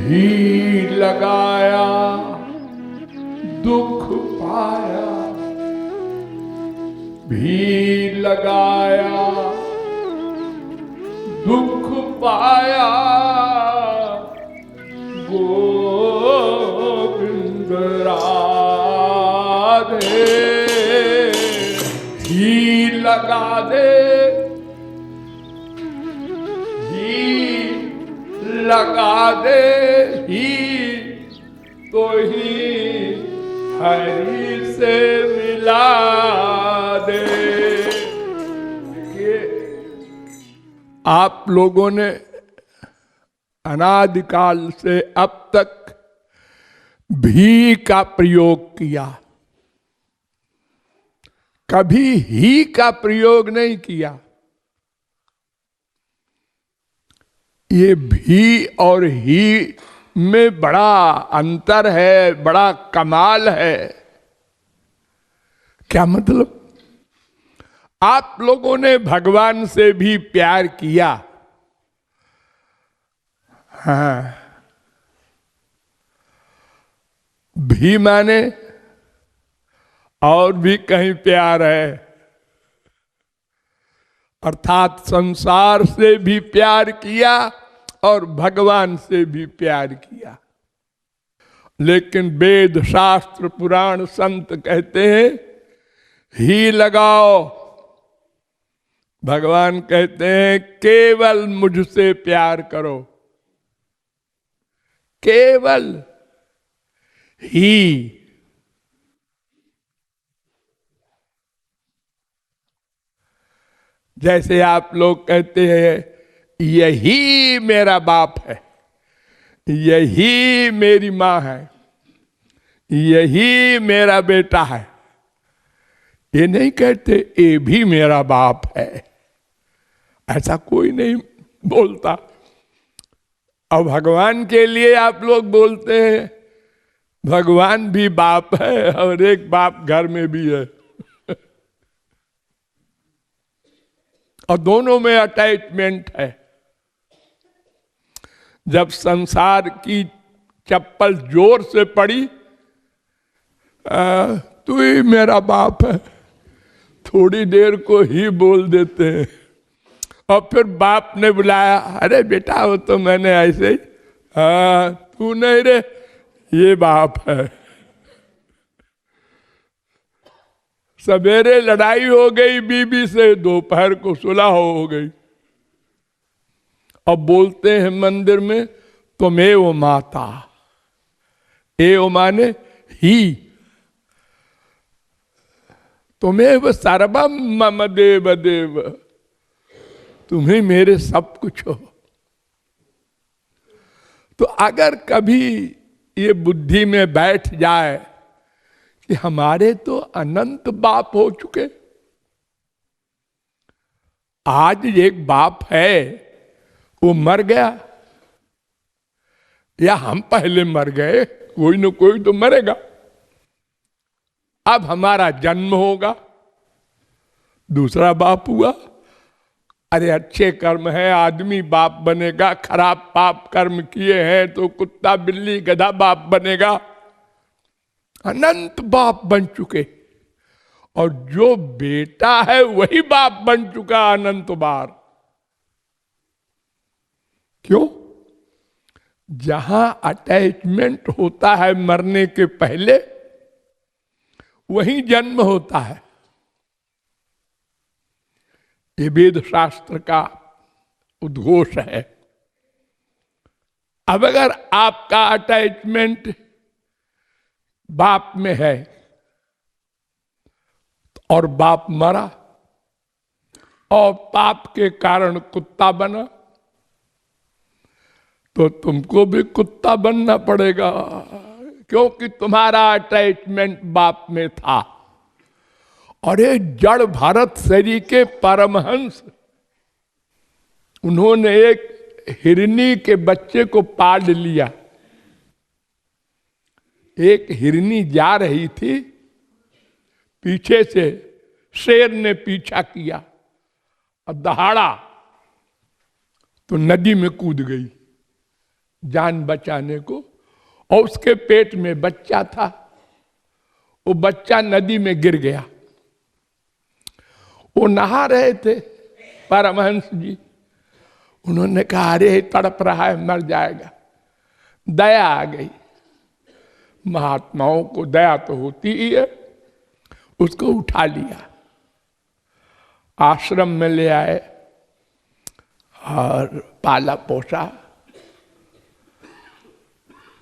भी लगाया दुख पाया, भी लगाया दुख पाया, गोविंद राधे। ही लगा दे, ही लगा दे, ही तो ही हरि से मिला दे। देखिए, आप लोगों ने अनादिकाल से अब तक भी का प्रयोग किया, कभी ही का प्रयोग नहीं किया। ये भी और ही में बड़ा अंतर है, बड़ा कमाल है। क्या मतलब? आप लोगों ने भगवान से भी प्यार किया, हाँ, भी माने और भी कहीं प्यार है, अर्थात संसार से भी प्यार किया और भगवान से भी प्यार किया। लेकिन वेद शास्त्र पुराण संत कहते हैं ही लगाओ। भगवान कहते हैं केवल मुझसे प्यार करो, केवल ही। जैसे आप लोग कहते हैं यही मेरा बाप है, यही मेरी मां है, यही मेरा बेटा है, ये नहीं कहते ये भी मेरा बाप है। ऐसा कोई नहीं बोलता। और भगवान के लिए आप लोग बोलते हैं भगवान भी बाप है और एक बाप घर में भी है, और दोनों में अटैचमेंट है। जब संसार की चप्पल जोर से पड़ी, तू ही मेरा बाप है, थोड़ी देर को ही बोल देते हैं। और फिर बाप ने बुलाया, अरे बेटा वो तो मैंने ऐसे ही, तू नहीं रे, ये बाप है। सवेरे लड़ाई हो गई बीबी से, दोपहर को सुलह हो गई। अब बोलते हैं मंदिर में त्वमेव माता, एव माने ही, त्वमेव सर्वम मम देव देव, तुम्ही मेरे सब कुछ हो। तो अगर कभी ये बुद्धि में बैठ जाए कि हमारे तो अनंत बाप हो चुके, आज एक बाप है वो मर गया, या हम पहले मर गए, कोई न कोई तो मरेगा, अब हमारा जन्म होगा, दूसरा बाप हुआ। अरे अच्छे कर्म है आदमी बाप बनेगा, खराब पाप कर्म किए हैं तो कुत्ता बिल्ली गधा बाप बनेगा। अनंत बाप बन चुके, और जो बेटा है वही बाप बन चुका अनंत बार। क्यों? जहां अटैचमेंट होता है मरने के पहले, वहीं जन्म होता है। ये वेद शास्त्र का उद्घोष है। अब अगर आपका अटैचमेंट बाप में है और बाप मरा और पाप के कारण कुत्ता बना, तो तुमको भी कुत्ता बनना पड़ेगा, क्योंकि तुम्हारा अटैचमेंट बाप में था। और ये जड़ भारत शरीर के परमहंस, उन्होंने एक हिरनी के बच्चे को पाल लिया। एक हिरनी जा रही थी, पीछे से शेर ने पीछा किया और दहाड़ा तो नदी में कूद गई। जान बचाने को, और उसके पेट में बच्चा था। वो बच्चा नदी में गिर गया। वो नहा रहे थे परमहंस जी। उन्होंने कहा अरे तड़प रहा है, मर जाएगा। दया आ गई। महात्माओं को दया तो होती ही है। उसको उठा लिया, आश्रम में ले आए और पाला पोसा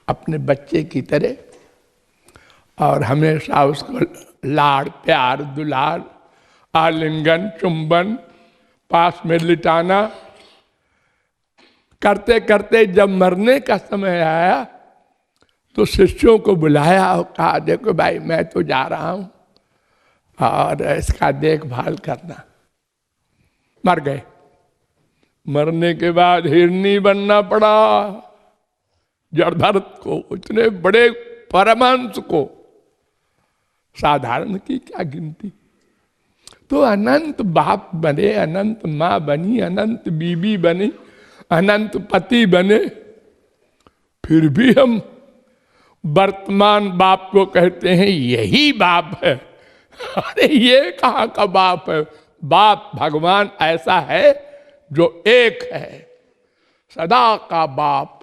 अपने बच्चे की तरह, और हमेशा उसको लाड़ प्यार दुलार, आलिंगन चुंबन, पास में लिटाना करते करते जब मरने का समय आया तो शिष्यों को बुलाया और कहा देखो भाई मैं तो जा रहा हूं और इसका देखभाल करना। मर गए। मरने के बाद हिरनी बनना पड़ा जड़भरत को, इतने बड़े परमहंस को। साधारण की क्या गिनती। तो अनंत बाप बने, अनंत माँ बनी, अनंत बीबी बनी, अनंत पति बने, फिर भी हम वर्तमान बाप को कहते हैं यही बाप है। अरे ये कहाँ का बाप है? बाप भगवान ऐसा है जो एक है, सदा का बाप,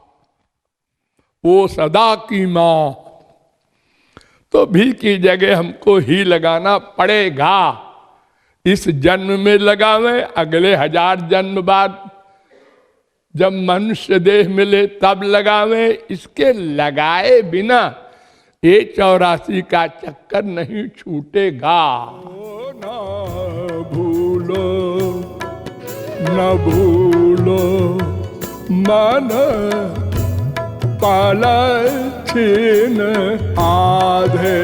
वो सदा की माँ। तो भी की जगह हमको ही लगाना पड़ेगा। इस जन्म में लगावे, अगले 1000 जन्म बाद जब मनुष्य देह मिले तब लगावे। इसके लगाए बिना ये 84 का चक्कर नहीं छूटेगा। न भूलो न भूलो मन पल छीन आधे।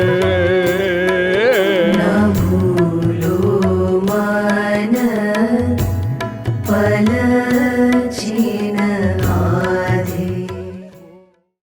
न भूलो मन पल छीन